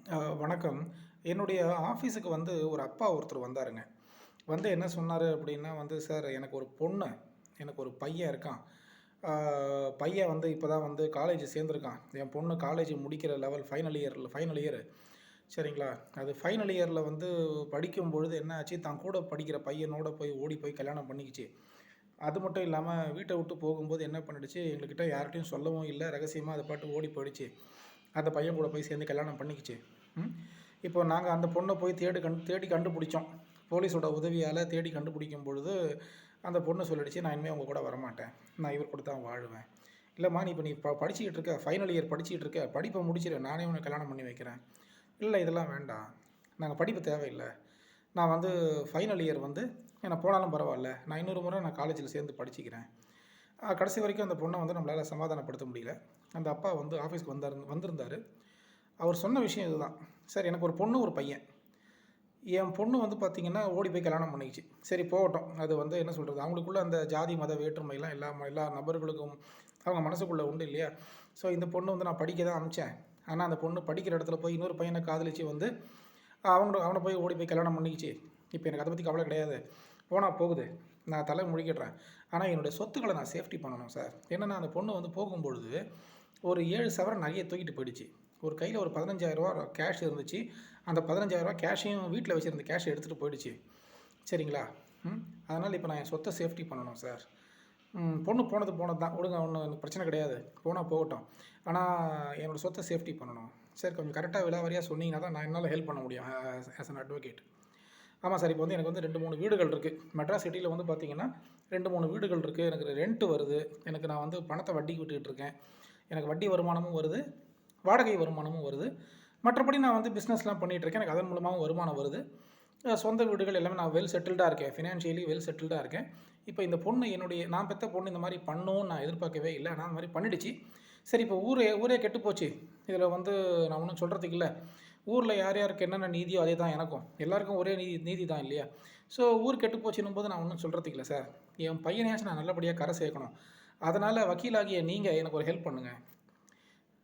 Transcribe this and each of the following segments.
வணக்கம். என்னுடைய ஆஃபீஸுக்கு வந்து ஒரு அப்பா ஒருத்தர் வந்தாருங்க. வந்து என்ன சொன்னாரு அப்படின்னா வந்து, "சார் எனக்கு ஒரு பொண்ணு, எனக்கு ஒரு பையன் இருக்கான். ஆ பையன் வந்து இப்ப தான் வந்து காலேஜ் சேர்ந்திருக்கான். என் பொண்ணு காலேஜ் முடிக்கிற லெவல் ஃபைனல் இயர் சரிங்களா? அது ஃபைனல் இயர்ல வந்து படிக்கும்பொழுது என்ன ஆச்சு, தான் கூட படிக்கிற பையனோட போய் ஓடி போய் கல்யாணம் பண்ணிக்கிச்சு. அது மட்டும் இல்லாம வீட்ட விட்டு போகும்போது என்ன பண்ணிடுச்சு, எங்ககிட்ட யார்ட்டயும் சொல்லவும் இல்ல. ரகசியமா அது பாட்டுக்கு ஓடி போயிடுச்சு. அந்த பையன் கூட போய் சேர்ந்து கல்யாணம் பண்ணிக்கிச்சு. ம். இப்போ நாங்க அந்த பொண்ண போய் தேடி கண்டுபிடிச்சோம். போலீஸோட உதவியால தேடி கண்டுபிடிக்கும் பொழுது, அந்த பொண்ணு சொல்லிடுச்சு, "நான் இனிமே உங்க கூட வரமாட்டேன். நான் இவர் கூட தான் வாழுவேன்." "இல்லம்மா, நீ படிச்சுக்கிட்டு இருக்க. ஃபைனல் இயர் படிச்சுக்கிட்டு இருக்க. படிப்ப முடிச்சிரு. நானே உன்ன கல்யாணம் பண்ணி வைக்கிறேன்." "இல்ல இதெல்லாம் வேண்டாம். நாங்க படிப்பு தேவையில்ல. நான் வந்து ஃபைனல் இயர் வந்து நான் போனாலும் பரவால்ல. நான் இன்னொரு முறை காலேஜில சேர்ந்து படிச்சுக்கிறேன்." கடைசி வரைக்கும் அந்த பொண்ண வந்து நம்மளால சமாதானப்படுத்த முடியல. அந்த அப்பா வந்து ஆஃபீஸ்க்கு வந்திருந்தாரு. அவர் சொன்ன விஷயம் இதுதான். "சார் எனக்கு ஒரு பொண்ணு, ஒரு பையன். என் பொண்ணு வந்து பார்த்தீங்கன்னா, ஓடி போய் கல்யாணம் பண்ணிக்கிச்சு. சரி போகட்டும். அது வந்து என்ன சொல்றது, அவங்களுக்குள்ள அந்த ஜாதி, மத வேற்றுமைலாம் எல்லா நபர்களுக்கும் அவங்க மனசுக்குள்ள உண்டு இல்லையா? ஸோ இந்த பொண்ணு வந்து நான் படிக்க தான் அனுப்பிச்சேன். ஆனா அந்த பொண்ணு படிக்கிற இடத்துல போய் இன்னொரு பையன காதலிச்சு வந்து அவன போய் ஓடி போய் கல்யாணம் பண்ணிக்கிச்சு. இப்ப எனக்கு அத பத்தி கவலை கிடையாது. போனா போகுது. நான் தல முழுகிடுறேன். ஆனா என்னுடைய சொத்துக்கள நான் சேஃப்டி பண்ணணும் சார்." என்னன்னா அந்த பொண்ணு வந்து போகும்பொழுது, ஒரு 7 சவரன் நகைய தூக்கிட்டு போயிடுச்சு. ஒரு கையில ஒரு ரூ. 15,000 கேஷ் இருந்துச்சு. அந்த ரூ. 15,000 கேஷையும் வீட்ல வச்சிருந்த கேஷ எடுத்துட்டு போயிடுச்சு. சரிங்களா? ம். அதனால இப்ப நான் என் சொத்த சேஃப்டி பண்ணணும் சார். பொண்ணு போனது போனது தான். விடுங்க, ஒண்ணும் பிரச்சனை கிடையாது. போனா போகட்டும். ஆனா என்னோட சொத்த சேஃப்டி பண்ணணும். சார் கொஞ்சம் கரெக்ட்டா விலாவாரியா சொன்னீங்கன்னா தான் நான் என்னால ஹெல்ப் பண்ண முடியும். As an advocate. ஆமா சார். இப்போ வந்து எனக்கு வந்து 2, 3 வீடுகள் இருக்கு. மெட்ராஸ் சிட்டில வந்து பார்த்தீங்கன்னா, 2, 3 வீடுகள் இருக்கு. எனக்கு ரென்ட் வருது. நான் வந்து பணத்த வட்டிக்கு விட்டுக்கிட்டு இருக்கேன். எனக்கு வட்டி வருமானமும் வருது. வாடகை வருமானமும் வருது. மற்றபடி நான் வந்து பிஸ்னஸ்லாம் பண்ணிட்டுருக்கேன். எனக்கு அதன் மூலமாவும் வருமானம் வருது. சொந்த வீடுகள் எல்லாமே நான் வெல் செட்டில்டா இருக்கேன். ஃபினான்ஷியலி வெல் செட்டில்டா இருக்கேன். இப்ப இந்த பொண்ணு நான் பெத்த பொண்ணு இந்த மாரி பண்ணும்னு நான் எதிர்பார்க்கவே இல்ல. ஆனா அந்த மாரி பண்ணிடுச்சு. சரி, இப்ப ஊரே ஊரே கெட்டு போச்சு. இதுல வந்து நான் ஒண்ணும் சொல்றதுக்கு இல்ல. ஊர்ல யார் யாருக்கு என்னென்ன நீதியோ அதே தான் எனக்கும். எல்லாருக்கும் ஒரே நீதி நீதி தான் இல்லையா? ஸோ ஊர் கெட்டு போச்சுன்னும்போது நான் ஒண்ணும் சொல்றதுக்கு இல்ல சார். என் பையனையாச்சும் நான் நல்லபடியா கரை சேர்க்கணும். அதனால வக்கீலாகிய நீங்க எனக்கு ஒரு ஹெல்ப் பண்ணுங்க.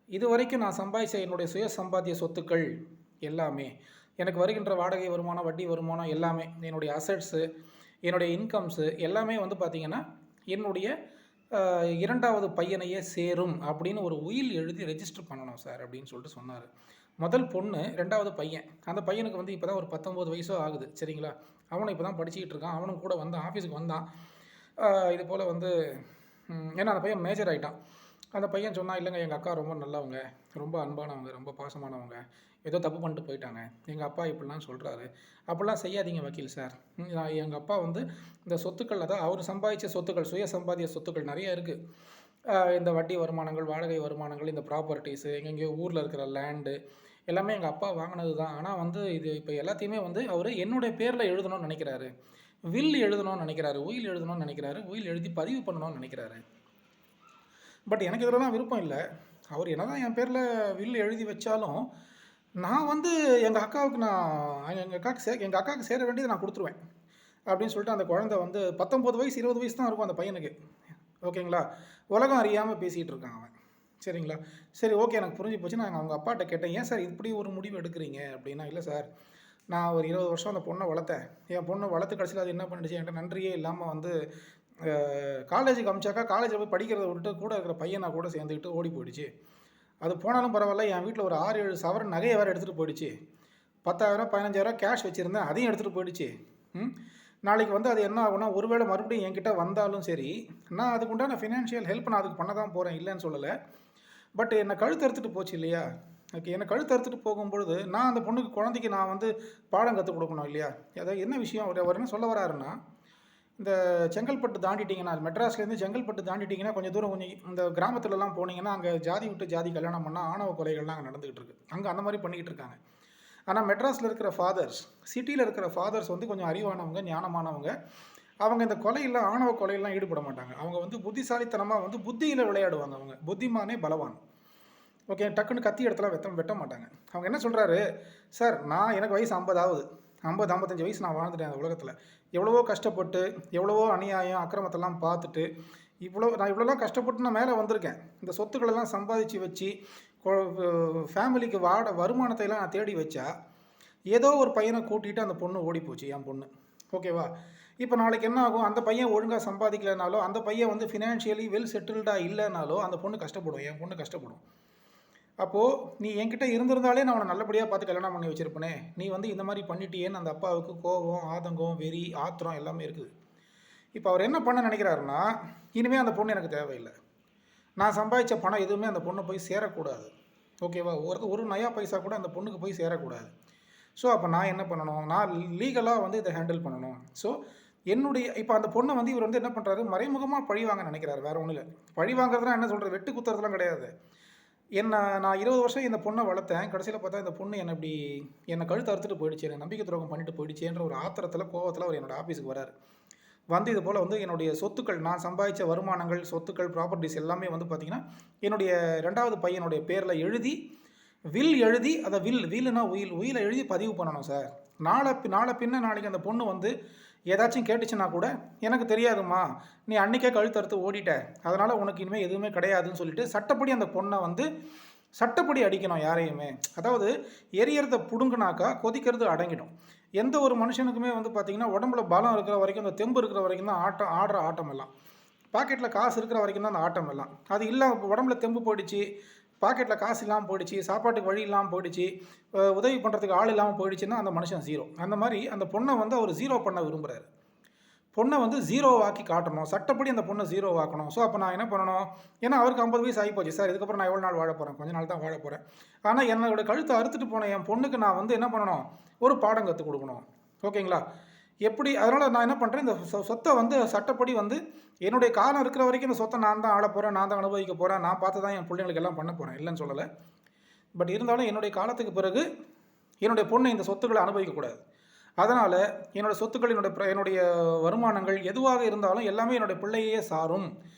இதுவரைக்கும் நான் சம்பாதிச்ச என்னுடைய சுய சம்பாத்திய சொத்துக்கள் எல்லாமே, எனக்கு வருகின்ற வாடகை வருமானம், வட்டி வருமானம் எல்லாமே, என்னுடைய அசெட்ஸு, என்னுடைய இன்கம்ஸு எல்லாமே வந்து பார்த்தீங்கன்னா, என்னுடைய 2வது பையனையே சேரும் அப்படின்னு ஒரு உயில் எழுதி ரெஜிஸ்டர் பண்ணணும் சார் அப்படின்னு சொல்லிட்டு சொன்னாரு. முதல் பொண்ணு, 2வது பையன். அந்த பையனுக்கு வந்து இப்ப தான் ஒரு 19 வயசோ ஆகுது. சரிங்களா? அவனும் இப்ப தான் படிச்சுக்கிட்டு இருக்கான். அவனும் கூட வந்தான், ஆஃபீஸுக்கு வந்தான். இது போல வந்து ஏன்னா அந்த பையன் மேஜர் ஆயிட்டான். அந்த பையன் சொன்னான், "இல்லைங்க, எங்கள் அக்கா ரொம்ப நல்லவங்க, ரொம்ப அன்பானவங்க, ரொம்ப பாசமானவங்க. ஏதோ தப்பு பண்ணிட்டு போயிட்டாங்க. எங்கள் அப்பா இப்படிலாம் சொல்றாரு." "அப்படிலாம் செய்யாதீங்க வக்கீல் சார். எங்கள் அப்பா வந்து இந்த சொத்துக்கள், அதான் அவர் சம்பாதிச்ச சொத்துக்கள், சுய சம்பாத்திய சொத்துக்கள் நிறைய இருக்கு. இந்த வட்டி வருமானங்கள், வாடகை வருமானங்கள், இந்த ப்ராப்பர்ட்டீஸு, எங்கெங்கேயோ ஊரில் இருக்கிற லேண்டு எல்லாமே எங்கள் அப்பா வாங்கினது தான். ஆனால் வந்து இது இப்போ எல்லாத்தையுமே வந்து அவர் என்னுடைய பேரில் எழுதணும்னு நினைக்கிறாரு. வில் எழுதணும்னு நினைக்கிறாரு. உயில் எழுதணும்னு நினைக்கிறாரு. உயில் எழுதி பதிவு பண்ணணும்னு நினைக்கிறாரு. பட் எனக்கு இதிலலாம் விருப்பம் இல்ல. அவரு என்னதான் என் பேர்ல வில் எழுதி வச்சாலும், நான் வந்து எங்க அக்காவுக்கு சேர வேண்டியத நான் குடுத்துருவேன். அப்படின்னு சொல்லிட்டு அந்த குழந்தை வந்து 19 வயசு, 20 வயசு தான் இருக்கும் அந்த பையனுக்கு. ஓகேங்களா? உலகம் அறியாம பேசிட்டு இருக்கான் அவன். சரிங்களா? சரி, ஓகே, எனக்கு புரிஞ்சு போச்சு. நான் அவங்க அப்பாட்ட கேட்டேன், "ஏன் சார் இப்படி ஒரு முடிவு எடுக்குறீங்க?" அப்படின்னா, "இல்ல சார், நான் ஒரு 20 வருஷம் அந்த பொண்ண வளர்த்தேன். என் பொண்ண வளர்த்து கடைசில அது என்ன பண்ணிடுச்சு, என்கிட்ட நன்றியே இல்லாம வந்து காலேஜுக்கு அனுப்பிச்சாக்கா, காலேஜ்ல போய் படிக்கிறத விட்டுட்டு கூட இருக்கிற பையனா கூட சேர்ந்துக்கிட்டு ஓடி போயிடுச்சு. அது போனாலும் பரவால்ல, என் வீட்ல ஒரு 6, 7 சவரன் நகைய வேற எடுத்துட்டு போயிடுச்சு. ரூ. 10,000 15,000 கேஷ் வச்சிருந்தேன். அதையும் எடுத்துட்டு போயிடுச்சு. ம். நாளைக்கு வந்து அது என்ன ஆகும்னா, ஒருவேள மறுபடியும் என்கிட்ட வந்தாலும் சரி, நான் அதுக்கு உண்டான ஃபினான்ஷியல் ஹெல்ப் நான் அதுக்கு பண்ண தான் போறேன். இல்லன்னு சொல்லல. பட் என்ன கழுத்த அறுத்துட்டு போச்சு இல்லையா? ஓகே. என்ன கழுத்த அறுத்துட்டு போகும்பொழுது, நான் அந்த குழந்தைக்கு நான் வந்து பாடம் கத்துக் குடுக்கணும் இல்லையா? அதாவது என்ன விஷயம், அவர் என்ன சொல்ல வராருன்னா, இந்த செங்கல்பட்டு தாண்டிட்டீங்கன்னா, மெட்ராஸ்லேருந்து செங்கல்பட்டு தாண்டிட்டீங்கன்னா, கொஞ்சம் தூரம் இந்த கிராமத்துலலாம் போனீங்கன்னா, அங்க ஜாதி விட்டு ஜாதி கல்யாணம் பண்ணா ஆணவ கொலைகள்லாம் அங்க நடந்துகிட்டு இருக்கு. அங்க அந்த மாரி பண்ணிக்கிட்டு இருக்காங்க. ஆனா மெட்ராஸ்ல இருக்கிற ஃபாதர்ஸ், சிட்டில இருக்கிற ஃபாதர்ஸ் வந்து கொஞ்சம் அறிவானவங்க, ஞானமானவங்க. அவங்க இந்த கொலையில, ஆணவ கொலையிலலாம் ஈடுபட மாட்டாங்க. அவங்க வந்து புத்திசாலித்தனமா வந்து புத்தியில விளையாடுவாங்க அவங்க. புத்திமானே பலவான். ஓகே. டக்குன்னு கத்தி எடுத்துலாம் வெட்ட மாட்டாங்க. அவங்க என்ன சொல்றாரு, "சார், எனக்கு வயசு 50 ஆகுது. 50, 55 வயசு நான் வாழ்ந்துட்டேன் அந்த உலகத்துல. எவ்வளவோ கஷ்டப்பட்டு, எவ்வளவோ அநியாயம், அக்கிரமத்தெல்லாம் பார்த்துட்டு, நான் இவ்வளோலாம் கஷ்டப்பட்டு நான் மேலே வந்திருக்கேன். இந்த சொத்துக்களெல்லாம் சம்பாதிச்சு வச்சு ஃபேமிலிக்கு வருமானத்தை எல்லாம் நான் தேடி வச்சா, ஏதோ ஒரு பையனை கூட்டிகிட்டு அந்த பொண்ணு ஓடி போச்சு, என் பொண்ணு. ஓகேவா? இப்போ நாளைக்கு என்ன ஆகும்? அந்த பையன் ஒழுங்காக சம்பாதிக்கலைனாலோ, அந்த பையன் வந்து ஃபினான்ஷியலி வெல் செட்டில்டாக இல்லைனாலோ அந்த பொண்ணு கஷ்டப்படும், என் பொண்ணு கஷ்டப்படும். அப்போது நீ என்கிட்ட இருந்திருந்தாலே நான் அவனை நல்லபடியாக பார்த்து கல்யாணம் பண்ணி வச்சுருப்பேனே, நீ வந்து இந்த மாதிரி பண்ணிட்டியேன்னு அந்த அப்பாவுக்கு கோபம், ஆதங்கம், வெறி, ஆத்திரம் எல்லாமே இருக்குது. இப்போ அவர் என்ன பண்ண நினைக்கிறாருன்னா, இனிமேல் அந்த பொண்ணு எனக்கு தேவையில்லை, நான் சம்பாதிச்ச பணம் எதுவுமே அந்த பொண்ணை போய் சேரக்கூடாது. ஓகேவா? ஒரு நயா பைசா கூட அந்த பொண்ணுக்கு போய் சேரக்கூடாது. ஸோ அப்போ நான் என்ன பண்ணணும்? நான் லீகலாக வந்து இதை ஹேண்டில் பண்ணணும். ஸோ என்னுடைய இப்போ அந்த பொண்ணை வந்து இவர் வந்து என்ன பண்ணுறாரு, மறைமுகமாக பழி வாங்க நினைக்கிறாரு. வேறு ஒன்றும் இல்லை. பழி வாங்குறதுனா என்ன சொல்கிறது, வெட்டு குத்துறதுலாம் கிடையாது. நான் 20 வருஷம் இந்த பொண்ணை வளர்த்தேன். கடைசியில் பார்த்தா இந்த பொண்ணு என்னை கழுத்து அறுத்துட்டு போயிடுச்சு, என்னை நம்பிக்கை துரோகம் பண்ணிட்டு போயிடுச்சேன்ற ஒரு ஆத்திரத்தில், கோவத்தில் அவர் என்னோடய ஆஃபீஸுக்கு வராரு. வந்து இது போல் வந்து என்னுடைய சொத்துக்கள், நான் சம்பாதிச்ச வருமானங்கள், சொத்துக்கள், ப்ராப்பர்ட்டிஸ் எல்லாமே வந்து பார்த்திங்கன்னா என்னுடைய 2வது பையனுடைய பேரில் எழுதி, எழுதி அதை வில்லுனா உயிலை எழுதி பதிவு பண்ணணும் சார். நாளைக்கு அந்த பொண்ணு வந்து ஏதாச்சும் கேட்டுச்சுன்னா கூட, எனக்கு தெரியாதுமா, நீ அன்றைக்கே கழுத்தறுத்து ஓடிட்ட, அதனால் உனக்கு இனிமேல் எதுவுமே கிடையாதுன்னு சொல்லிட்டு சட்டப்படி அந்த பொண்ணை வந்து சட்டப்படி அடிக்கணும் யாரையுமே. அதாவது எரியறதை பிடுங்குனாக்கா கொதிக்கிறது அடங்கிடும். எந்த ஒரு மனுஷனுக்குமே வந்து பார்த்திங்கன்னா உடம்புல பலம் இருக்கிற வரைக்கும், அந்த தெம்பு இருக்கிற வரைக்கும் தான் ஆடுற ஆட்டம் எல்லாம். பாக்கெட்டில் காசு இருக்கிற வரைக்கும் தான் அந்த ஆட்டம் எல்லாம். அது இல்லை, உடம்புல தெம்பு போயிடுச்சு, பாக்கெட்டில் காசு இல்லாமல் போயிடுச்சு, சாப்பாட்டுக்கு வழி இல்லாமல் போயிடுச்சு, உதவி பண்ணுறதுக்கு ஆள் இல்லாமல் போயிடுச்சுன்னா அந்த மனுஷன் ஜீரோ. அந்த மாதிரி அந்த பொண்ணை வந்து அவர் ஜீரோ பண்ண விரும்புகிறாரு. பொண்ணை வந்து ஜீரோவாக்கி காட்டணும், சட்டப்படி அந்த பொண்ணை ஜீரோவாக்கணும். ஸோ அப்போ நான் என்ன பண்ணணும்? ஏன்னா அவருக்கு 50 வயசு ஆகிப்போச்சு சார், இதுக்கப்புறம் நான் எவ்வளோ நாள் வாழ போகிறேன், கொஞ்ச நாள் தான் வாழ போகிறேன். ஆனால் என்னோட கழுத்தை அறுத்துட்டு போன என் பொண்ணுக்கு நான் வந்து என்ன பண்ணணும், ஒரு பாடம் கற்றுக் கொடுக்கணும். ஓகேங்களா? எப்படி? அதனால் நான் என்ன பண்ணுறேன், இந்த சொத்தை வந்து சட்டப்படி வந்து என்னுடைய காலம் இருக்கிற வரைக்கும் இந்த சொத்தை நான் தான் ஆள போகிறேன், நான் தான் அனுபவிக்க போகிறேன், நான் பார்த்து தான் என் பிள்ளைங்களுக்கு எல்லாம் பண்ண போகிறேன், இல்லைன்னு சொல்லலை. பட் இருந்தாலும் என்னுடைய காலத்துக்கு பிறகு என்னுடைய பொண்ணை இந்த சொத்துக்களை அனுபவிக்கக்கூடாது. அதனால் என்னோடய சொத்துக்கள், என்னுடைய வருமானங்கள் எதுவாக இருந்தாலும் எல்லாமே என்னுடைய பிள்ளையே சாரும்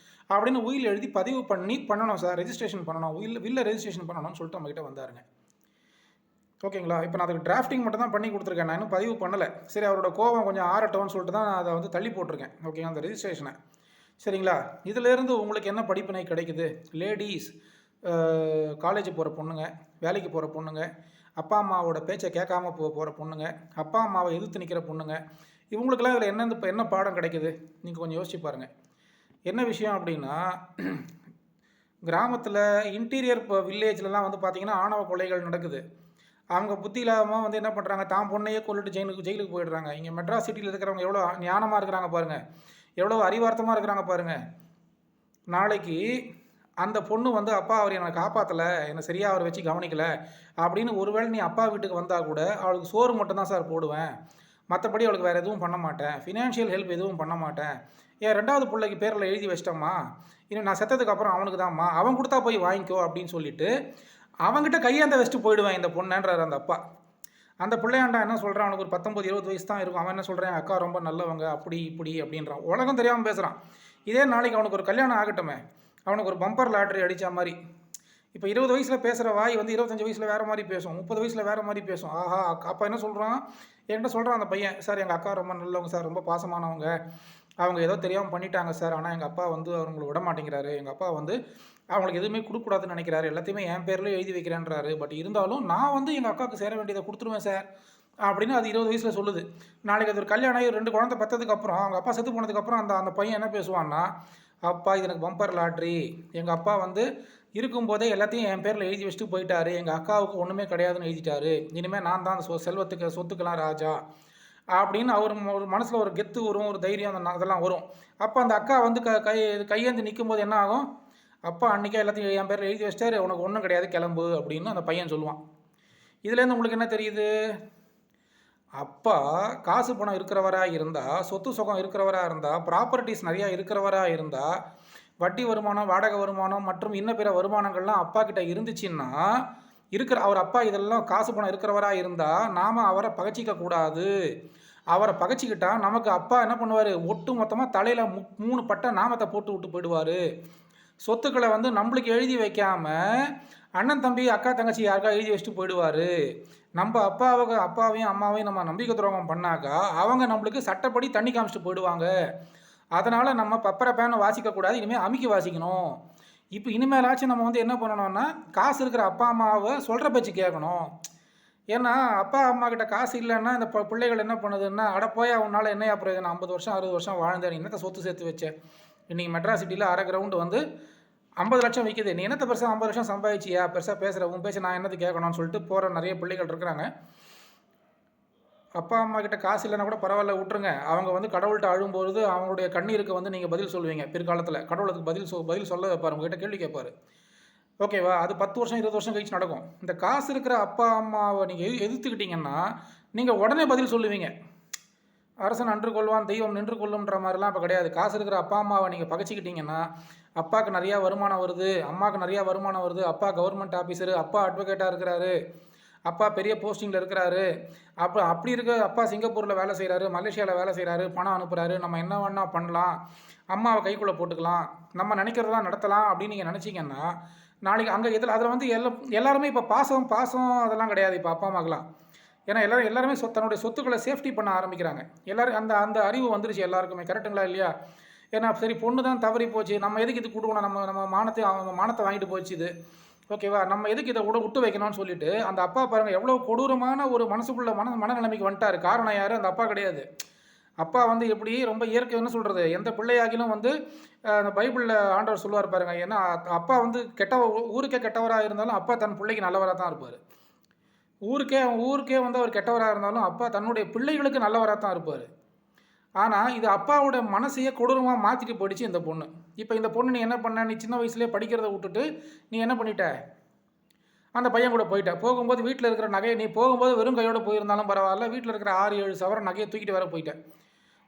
அப்படின்னு உயில் எழுதி பதிவு பண்ணணும் சார், ரெஜிஸ்ட்ரேஷன் பண்ணணும், வில்லை ரெஜிஸ்ட்ரேஷன் பண்ணணும்னு சொல்லிட்டு நம்மகிட்ட வந்தாருங்க. ஓகேங்களா? இப்போ நான் அதுக்கு டிராஃப்டிங் மட்டும் தான் பண்ணி கொடுத்துருக்கேன், நான் இன்னும் பதிவு பண்ணலை. சரி, அவரோட கோபம் கொஞ்சம் ஆறட்டோன்னு சொல்லிட்டு தான் நான் அதை வந்து தள்ளி போட்டிருக்கேன். ஓகேங்களா? அந்த ரெஜிஸ்ட்ரேஷனை. சரிங்களா? இதிலேருந்து உங்களுக்கு என்ன படிப்பினை கிடைக்குது? லேடீஸ், காலேஜ் போகிற பொண்ணுங்க, வேலைக்கு போகிற பொண்ணுங்க, அப்பா அம்மாவோட பேச்சை கேட்காம போகிற பொண்ணுங்க, அப்பா அம்மாவை எதிர்த்து நிற்கிற பொண்ணுங்க, இவங்களுக்கெல்லாம் இதில் இப்போ என்ன பாடம் கிடைக்குது? நீங்கள் கொஞ்சம் யோசிச்சு பாருங்கள். என்ன விஷயம் அப்படின்னா, கிராமத்தில் இன்டீரியர் வில்லேஜ்லலாம் வந்து பார்த்திங்கன்னா ஆணவ கொலைகள் நடக்குது. அவங்க புத்தி இல்லாமல் வந்து என்ன பண்ணுறாங்க, தான் பொண்ணையே கொல்லிட்டு ஜெயிலுக்கு போயிடுறாங்க. இங்கே மெட்ராஸ் சிட்டியில் இருக்கிறவங்க எவ்வளோ ஞானமாக இருக்கிறாங்க பாருங்கள், எவ்வளோ அறிவார்த்தமாக இருக்கிறாங்க பாருங்கள். நாளைக்கு அந்த பொண்ணு வந்து, அப்பா அவர் என்னை காப்பாற்றலை, என்னை சரியாக அவரை வச்சு கவனிக்கலை அப்படின்னு ஒருவேளை நீ அப்பா வீட்டுக்கு வந்தால் கூட அவளுக்கு சோறு மட்டும்தான் சார் போடுவேன், மற்றபடி அவளுக்கு வேறு எதுவும் பண்ண மாட்டேன், ஃபினான்ஷியல் ஹெல்ப் எதுவும் பண்ண மாட்டேன், என் 2வது பிள்ளைக்கு பேரில் எழுதி வச்சிட்டம்மா, இன்னும் நான் செத்ததுக்கு அப்புறம் அவனுக்கு தான்மா, அவன் கொடுத்தா போய் வாங்கிக்கோ அப்படின்னு சொல்லிட்டு அவங்ககிட்ட கையாந்த வச்சுட்டு போயிடுவேன் இந்த பொண்ணுன்றார் அந்த அப்பா. அந்த பிள்ளையாண்டா என்ன சொல்கிறான், அவனுக்கு ஒரு 19-20 வயசு தான் இருக்கும். அவன் என்ன சொல்கிறான், அக்கா ரொம்ப நல்லவங்க, அப்படி இப்படி அப்படின்றான். உலகம் தெரியாமல் பேசுகிறான். இதே நாளைக்கு அவனுக்கு ஒரு கல்யாணம் ஆகட்டுமே, அவனுக்கு ஒரு பம்பர் லாட்ரி அடித்த மாதிரி. இப்போ 20 வயசில் பேசுகிற வாய் வந்து 25 வயசில் வேறு மாதிரி பேசும், 30 வயசில் வேறு மாதிரி பேசும். ஆஹா, அப்போ என்ன சொல்கிறான், என்கிட்ட சொல்கிறான் அந்த பையன், சார் எங்கள் அக்கா ரொம்ப நல்லவங்க சார், ரொம்ப பாசமானவங்க, அவங்க ஏதோ தெரியாமல் பண்ணிட்டாங்க சார், ஆனால் எங்கள் அப்பா வந்து அவங்களை விட மாட்டேங்கிறாரு, எங்கள் அப்பா வந்து அவங்களுக்கு எதுவுமே கொடுக்கூடாதுன்னு நினைக்கிறாரு, எல்லாத்தையுமே என் பேரில் எழுதி வைக்கிறேன்றாரு, பட் இருந்தாலும் நான் வந்து எங்கள் அக்காவுக்கு சேர வேண்டியதை கொடுத்துருவேன் சார் அப்படின்னு அது 20 வயசில் சொல்லுது. நாளைக்கு அது ஒரு கல்யாணம் ஆகி 2 குழந்தை பெற்றதுக்கப்புறம் அவங்க அப்பா செத்து போனதுக்கப்புறம் அந்த பையன் என்ன பேசுவான்னா, அப்பா இது எனக்கு பம்பர் லாட்ரி, எங்கள் அப்பா வந்து இருக்கும்போதே எல்லாத்தையும் என் பேரில் எழுதி வச்சுட்டு போயிட்டாரு, எங்கள் அக்காவுக்கு ஒன்றுமே கிடையாதுன்னு எழுதிட்டாரு, இனிமேல் நான் தான் சொத்துக்கெல்லாம் ராஜா அப்படின்னு அவர் ஒரு மனசில் ஒரு கெத்து வரும், ஒரு தைரியம் அதெல்லாம் வரும். அப்போ அந்த அக்கா வந்து கையேந்து நிற்கும்போது என்ன ஆகும், அப்பா அன்றைக்கே எல்லாத்தையும் என் பேரில் எழுதி வச்சிட்டாரு, உனக்கு ஒன்றும் கிடையாது, கிளம்பு அப்படின்னு அந்த பையன் சொல்லுவான். இதுலேருந்து உங்களுக்கு என்ன தெரியுது, அப்பா காசு பணம் இருக்கிறவராக இருந்தால், சொத்து சுகம் இருக்கிறவராக இருந்தால், ப்ராப்பர்ட்டிஸ் நிறையா இருக்கிறவராக இருந்தால், வட்டி வருமானம், வாடகை வருமானம் மற்றும் இன்ன பிற வருமானங்கள்லாம் அப்பா கிட்ட இருந்துச்சுன்னா, அவர் அப்பா இதெல்லாம் காசு பணம் இருக்கிறவராக இருந்தால் நாம் அவரை பகைச்சிக்க கூடாது. அவரை பகைச்சிக்கிட்டா நமக்கு அப்பா என்ன பண்ணுவார், ஒட்டு மொத்தமாக தலையில் 3 பட்டை நாமத்தை போட்டு விட்டு போயிடுவார். சொத்துக்களை வந்து நம்மளுக்கு எழுதி வைக்காமல் அண்ணன் தம்பி அக்கா தங்கச்சி யாருக்கா எழுதி வச்சுட்டு போயிடுவார். நம்ம அப்பாவையும் அம்மாவையும் நம்ம நம்பிக்கை துரோகம் பண்ணாக்கா அவங்க நம்மளுக்கு சட்டப்படி தண்ணி காமிச்சிட்டு போயிடுவாங்க அதனால் நம்ம பப்பர பேனை வாசிக்கக்கூடாது, இனிமேல் அமுக்கி வாசிக்கணும். இப்போ இனிமேலாச்சும் நம்ம வந்து என்ன பண்ணணும்னா, காசு இருக்கிற அப்பா அம்மாவை சொல்கிற பேச்சு கேட்கணும். ஏன்னா அப்பா அம்மா கிட்ட காசு இல்லைன்னா இந்த பிள்ளைகள் என்ன பண்ணுதுன்னா, அட போயா உன்னால் என்னையா பிரயோஜனம், 50 வருஷம் 60 வருஷம் வாழ்ந்தேன், நீ என்னத்தை சொத்து சேர்த்து வச்ச, இன்றைக்கி மெட்ராஸ் சிட்டியில் அரை கிரவுண்டு வந்து 50 லட்சம் விற்கிது, நீ என்னத்தை பெருசாக 50 லட்சம் சம்பாதிச்சியா, பெருசாக பேசுகிற உன் பேச நான் என்னது கேட்கணும்னு சொல்லிட்டு போகிற நிறைய பிள்ளைகள் இருக்கிறாங்க. அப்பா அம்மா கிட்ட காசு இல்லைன்னா கூட பரவாயில்ல விட்டுருங்க, அவங்க வந்து கடவுள்கிட்ட அழும்போது அவங்களுடைய கண்ணீருக்கு வந்து நீங்கள் பதில் சொல்லுவீங்க. பிற்காலத்தில் கடவுளுக்கு பதில் சொல்ல வைப்பார், உங்ககிட்ட கேள்வி கேட்பார். ஓகேவா? அது 10 வருஷம் 20 வருஷம் கழிச்சு நடக்கும். இந்த காசு இருக்கிற அப்பா அம்மாவை நீங்கள் எதிர்த்துக்கிட்டீங்கன்னா நீங்கள் உடனே பதில் சொல்லுவீங்க. அரசன் அன்று கொள்வான் தெய்வம் நின்று கொள்ளும்ன்ற மாதிரிலாம் இப்போ கிடையாது. காசு இருக்கிற அப்பா அம்மாவை நீங்கள் பகைச்சிக்கிட்டீங்கன்னா, அப்பாவுக்கு நிறையா வருமானம் வருது, அம்மாவுக்கு நிறையா வருமானம் வருது, அப்பா கவர்மெண்ட் ஆஃபீஸரு, அப்பா அட்வொகேட்டாக இருக்கிறாரு, அப்பா பெரிய போஸ்டிங்கில் இருக்கிறாரு, அப்படி இருக்க அப்பா சிங்கப்பூரில் வேலை செய்கிறாரு, மலேசியாவில் வேலை செய்கிறாரு, பணம் அனுப்புகிறாரு, நம்ம என்ன வேணா பண்ணலாம், அம்மாவை கைக்குள்ளே போட்டுக்கலாம், நம்ம நினைக்கிறதெல்லாம் நடத்தலாம் அப்படின்னு நீங்கள் நினச்சிங்கன்னா, நாளைக்கு அங்கே அதில் வந்து எல்லாருமே இப்போ பாசம் அதெல்லாம் கிடையாது இப்போ அப்பா அம்மாக்கெலாம். ஏன்னா எல்லாருமே தன்னுடைய சொத்துக்களை சேஃப்டி பண்ண ஆரம்பிக்கிறாங்க. எல்லோரும் அந்த அந்த அறிவு வந்துருச்சு எல்லாருக்குமே. கரெக்டுங்களா இல்லையா? ஏன்னா சரி பொண்ணு தான் தவறி போச்சு, நம்ம எதுக்கு இது கொடுக்கணும், நம்ம மானத்தை வாங்கிட்டு போச்சு இது, ஓகேவா, நம்ம எதுக்கு இதை விட்டு வைக்கணும்னு சொல்லிட்டு அந்த அப்பா பாருங்கள் எவ்வளோ கொடூரமான ஒரு மனசுக்குள்ள மனநிலைமைக்கு வந்துட்டார். காரணம் யார்? அந்த அப்பா கிடையாது. அப்பா வந்து எப்படி ரொம்ப இயற்கை என்ன சொல்கிறது, எந்த பிள்ளையாகிலும் வந்து அந்த பைபிளில் ஆண்டவர் சொல்லுவார் பாருங்க. ஏன்னா அப்பா வந்து ஊருக்கே கெட்டவராக இருந்தாலும் அப்பா தன் பிள்ளைக்கு நல்லவராக தான் இருப்பார். ஊருக்கே வந்து அவர் கெட்டவராக இருந்தாலும் அப்பா தன்னுடைய பிள்ளைகளுக்கு நல்லவராக தான் இருப்பார். ஆனால் இது அப்பாவோட மனசையே கொடூரமாக மாற்றிட்டு போயிடுச்சு இந்த பொண்ணு. இப்போ இந்த பொண்ணு நீ என்ன பண்ண, நீ சின்ன வயசுலேயே படிக்கிறத விட்டுட்டு நீ என்ன பண்ணிட்ட, அந்த பையன் கூட போயிட்ட. போகும்போது வீட்டில் இருக்கிற நகையை நீ போகும்போது வெறும் கையோடு போயிருந்தாலும் பரவாயில்ல, வீட்டில் இருக்கிற 6-7 சவரன் நகையை தூக்கிட்டு வர போயிட்டேன்.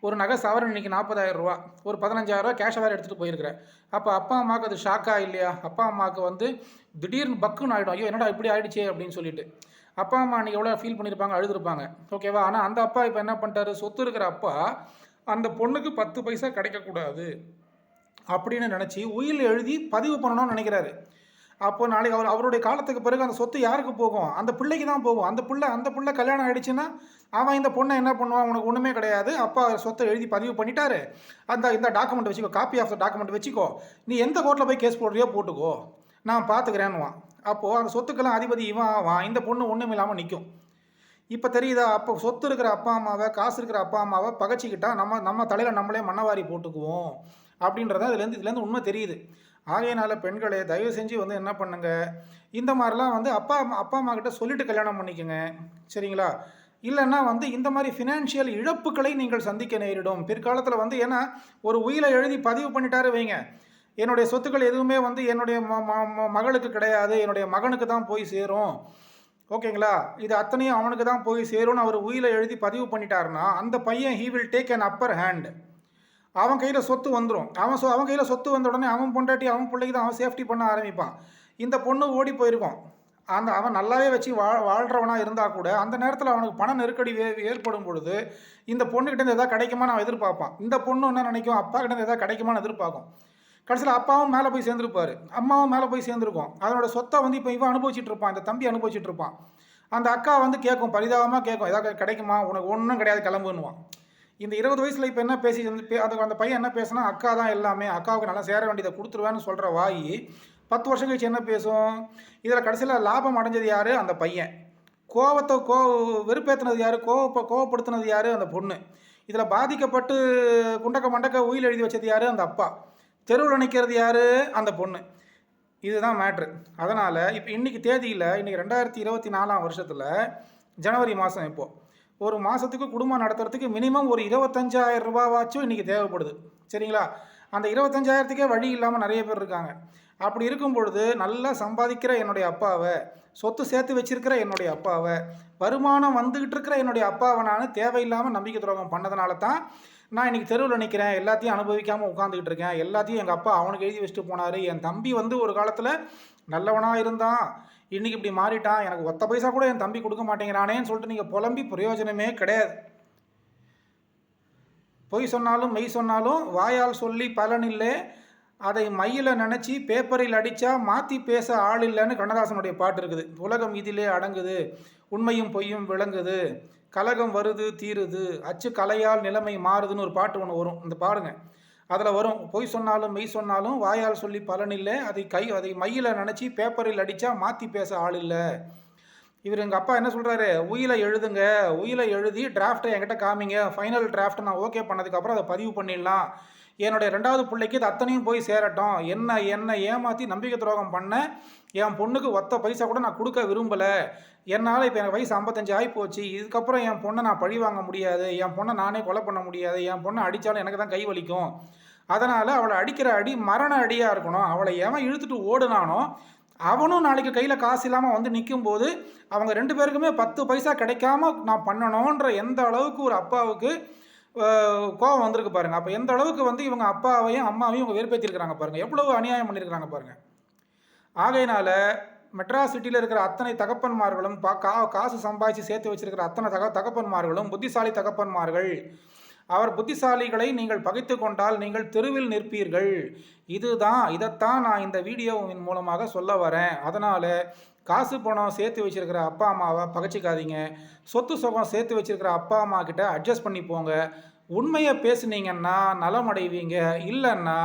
ஒரு நகை சவரன் இன்றைக்கி 40,000 ரூபா, ஒரு 15,000 கேஷை வேறு எடுத்துகிட்டு போயிருக்கிறேன். அப்போ அப்பா அம்மாவுக்கு அது ஷாக்காக இல்லையா? அப்பா அம்மாவுக்கு வந்து திடீர்னு பக்குன்னு ஆகிடும், ஐயோ என்னடா இப்படி ஆகிடுச்சே அப்படின்னு சொல்லிட்டு. அப்பா அம்மா அன்றைக்கி எவ்வளோ ஃபீல் பண்ணியிருப்பாங்க, அழுதுருப்பாங்க, ஓகேவா. ஆனால் அந்த அப்பா இப்போ என்ன பண்ணிட்டாரு, சொத்து இருக்கிற அப்பா அந்த பொண்ணுக்கு 10 பைசா கிடைக்கக்கூடாது அப்படின்னு நினச்சி உயில் எழுதி பதிவு பண்ணணும்னு நினைக்கிறாரு. அப்போ நாளைக்கு அவருடைய காலத்துக்கு பிறகு அந்த சொத்து யாருக்கு போகும்? அந்த பிள்ளைக்கு தான் போகும். அந்த பிள்ளை கல்யாணம் ஆகிடுச்சுன்னா அவன் இந்த பொண்ணை என்ன பண்ணுவான், உனக்கு ஒன்றுமே கிடையாது, அப்பா சொத்தை எழுதி பதிவு பண்ணிட்டாரு, இந்த டாக்குமெண்ட் வச்சுக்கோ, காப்பி ஆஃப் த டாக்குமெண்ட் வச்சுக்கோ, நீ எந்த கோர்ட்டில் போய் கேஸ் போடுறியோ போட்டுக்கோ, நான் பார்த்துக்கிறேன்னுவான். அப்போது அந்த சொத்துக்கெல்லாம் அதிபதி இவன் ஆவான், இந்த பொண்ணு ஒன்றும் இல்லாமல் நிற்கும். இப்போ தெரியுதா? அப்போ சொத்து இருக்கிற அப்பா அம்மாவை, காசு இருக்கிற அப்பா அம்மாவை பகைச்சிக்கிட்டா நம்ம தலையில் நம்மளே மண்ணவாரி போட்டுக்குவோம் அப்படின்றத இதுலேருந்து உண்மை தெரியுது. ஆகையினால பெண்களே தயவு செஞ்சு வந்து என்ன பண்ணுங்க, இந்த மாதிரிலாம் வந்து அப்பா அம்மா கிட்ட சொல்லிட்டு கல்யாணம் பண்ணிக்கோங்க, சரிங்களா? இல்லைன்னா வந்து இந்த மாதிரி ஃபினான்ஷியல் இழப்புகளை நீங்கள் சந்திக்க நேரிடும் பிற்காலத்தில் வந்து. ஏன்னா ஒரு உயிரை எழுதி பதிவு பண்ணிட்டாரு வைங்க, என்னுடைய சொத்துக்கள் எதுவுமே வந்து என்னுடைய மகளுக்கு கிடையாது, என்னுடைய மகனுக்கு தான் போய் சேரும், ஓகேங்களா, இது அத்தனையும் அவனுக்கு தான் போய் சேரும்னு அவர் உயிரை எழுதி பதிவு பண்ணிட்டாருன்னா அந்த பையன் he will take an upper hand. அவன் கையில் சொத்து வந்துடும். அவன் கையில் சொத்து வந்த உடனே அவன் பொண்டாட்டி அவன் பிள்ளைக்கு தான் அவன் சேஃப்டி பண்ண ஆரம்பிப்பான். இந்த பொண்ணு ஓடி போயிருக்கும். அவன் நல்லாவே வச்சு வாழ்கிறவனாக இருந்தால் கூட அந்த நேரத்தில் அவனுக்கு பண நெருக்கடி ஏற்படும் பொழுது இந்த பொண்ணுக்கிட்டேருந்து எதாவது கிடைக்குமான்னு அவன் எதிர்பார்ப்பான். இந்த பொண்ணு என்ன நினைக்கும், அப்பா கிட்டேருந்து எதாவது கிடைக்குமான்னு எதிர்பார்க்கும். கடைசியில் அப்பாவும் மேலே போய் சேர்ந்துருப்பார், அம்மாவும் மேலே போய் சேர்ந்துருக்கும். அதனோட சொத்தை வந்து இப்போ இவன் அனுபவிச்சுட்டு இருப்பான், இந்த தம்பி அனுபவிச்சுட்டு இருப்பான். அந்த அக்கா வந்து கேட்கும், பரிதாபமாக கேட்கும், எதாவது கிடைக்குமா, உனக்கு ஒன்றும் கிடையாது கிளம்புன்னுவான். இந்த 20 வயசில் இப்போ என்ன பேசி அந்த பையன் என்ன பேசுனா, அக்கா தான் எல்லாமே, அக்காவுக்கு நல்லா சேர வேண்டியதை கொடுத்துருவேன்னு சொல்கிற வாய் 10 வருஷம் கழிச்சு என்ன பேசும்? இதில் கடைசியில் லாபம் அடைஞ்சது யார்? அந்த பையன். வெறுப்பேற்றினது யார்? கோவப்படுத்தினது யார்? அந்த பொண்ணு. இதில் பாதிக்கப்பட்டு குண்டக்க மண்டக்க உயில் எழுதி வச்சது யார்? அந்த அப்பா. தெருவில் நிற்கிறது யார்? அந்த பொண்ணு. இதுதான் மேட்ரு. அதனால் இப்போ இன்றைக்கி தேதியில், இன்றைக்கி 2024 வருஷத்தில் ஜனவரி மாதம், இப்போது ஒரு மாதத்துக்கு குடும்பம் நடத்துறதுக்கு மினிமம் ஒரு 25,000 ரூபாவாச்சும் இன்றைக்கி தேவைப்படுது, சரிங்களா? அந்த 25,000த்துக்கே வழி இல்லாமல் நிறைய பேர் இருக்காங்க. அப்படி இருக்கும் பொழுது நல்லா சம்பாதிக்கிற என்னுடைய அப்பாவை, சொத்து சேர்த்து வச்சிருக்கிற என்னுடைய அப்பாவை, வருமானம் வந்துக்கிட்டு இருக்கிற என்னுடைய அப்பாவை நான் தேவையில்லாமல் நம்பிக்கை துரோகம் பண்ணதுனால தான் நான் இன்றைக்கி தெருவில் நிற்கிறேன், எல்லாத்தையும் அனுபவிக்காமல் உட்காந்துக்கிட்டு இருக்கேன். எல்லாத்தையும் எங்கள் அப்பா அவனுக்கு எழுதி வச்சுட்டு போனார். என் தம்பி வந்து ஒரு காலத்தில் நல்லவனாக இருந்தான், இன்றைக்கி இப்படி மாறிட்டான், எனக்கு ஒத்த பைசா கூட என் தம்பி கொடுக்க மாட்டேங்கிறானேன்னு சொல்லிட்டு நீங்கள் புலம்பி பிரயோஜனமே கிடையாது. பொய் சொன்னாலும் மெய் சொன்னாலும் வாயால் சொல்லி பலனில்லை, அதை மையில் நினச்சி பேப்பரில் அடித்தா மாற்றி பேச ஆள் இல்லைன்னு கண்ணதாசனுடைய பாட்டு இருக்குது. உலகம் இதிலே அடங்குது, உண்மையும் பொய்யும் விளங்குது, கலகம் வருது தீருது, அச்சு கலையால் நிலைமை மாறுதுன்னு ஒரு பாட்டு ஒன்று வரும், இந்த பாருங்க. அதில் வரும், பொய் சொன்னாலும் மெய் சொன்னாலும் வாயால் சொல்லி பலனில்லை, அதை மையில் நினச்சி பேப்பரில் அடித்தா மாற்றி பேச ஆள் இல்லை. இவர் எங்கள் அப்பா என்ன சொல்கிறாரு, உயிலை எழுதுங்க, உயிலை எழுதி டிராஃப்ட்டை என்கிட்ட காமிங்க, ஃபைனல் டிராஃப்ட் நான் ஓகே பண்ணதுக்கப்புறம் அதை பதிவு பண்ணிடலாம், என்னுடைய 2வது பிள்ளைக்கு இது அத்தனையும் போய் சேரட்டும், என்னை ஏமாற்றி நம்பிக்கை துரோகம் பண்ண என் பொண்ணுக்கு ஒத்த பைசா கூட நான் கொடுக்க விரும்பலை, என்னால் இப்போ எனக்கு வயசு 55 ஆகிப்போச்சு, இதுக்கப்புறம் என் பொண்ணை நான் பழி வாங்க முடியாது, என் பொண்ணை நானே கொலை பண்ண முடியாது, என் பொண்ணை அடித்தாலும் எனக்கு தான் கை வலிக்கும், அதனால் அவளை அடிக்கிற அடி மரண அடியாக இருக்கணும், அவளை எவன் இழுத்துட்டு ஓடுனானோ அவனும் நாளைக்கு கையில் காசு இல்லாமல் வந்து நிற்கும்போது அவங்க 2 பேருக்குமே 10 பைசா கிடைக்காம நான் பண்ணணுன்ற எந்த அளவுக்கு ஒரு அப்பாவுக்கு கோபம் வந்திருக்கு பாருங்கள். அப்போ எந்த அளவுக்கு வந்து இவங்க அப்பாவையும் அம்மாவையும் இவங்க வெறுப்பேற்றிருக்கிறாங்க பாருங்கள், எவ்வளவு அநியாயம் பண்ணியிருக்கிறாங்க பாருங்கள். ஆகையினால மெட்ராஸ் சிட்டியில் இருக்கிற அத்தனை தகப்பன்மார்களும் காசு சம்பாதிச்சு சேர்த்து வச்சிருக்கிற அத்தனை தகப்பன்மார்களும் புத்திசாலி தகப்பன்மார்கள். அவர் புத்திசாலிகளை நீங்கள் பகைத்து கொண்டால் நீங்கள் தெருவில் நிற்பீர்கள். இதைத்தான் நான் இந்த வீடியோவின் மூலமாக சொல்ல வரேன். அதனால் காசு பணம் சேர்த்து வச்சிருக்கிற அப்பா அம்மாவை பகைச்சிக்காதீங்க. சொத்து சுகம் சேர்த்து வச்சிருக்கிற அப்பா அம்மா கிட்ட அட்ஜஸ்ட் பண்ணி போங்க. உண்மையை பேசுனீங்கன்னா நலமடைவீங்க, இல்லைன்னா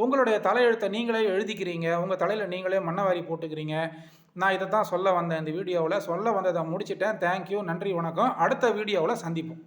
உங்களுடைய தலையெழுத்தை நீங்களே எழுதிக்கிறீங்க, உங்கள் தலையில் நீங்களே மண்ணவாரி போட்டுக்கிறீங்க. நான் இதை தான் சொல்ல வந்தேன். இந்த வீடியோவில் சொல்ல வந்ததை முடிச்சிட்டேன். தேங்க்யூ, நன்றி, வணக்கம். அடுத்த வீடியோவில் சந்திப்போம்.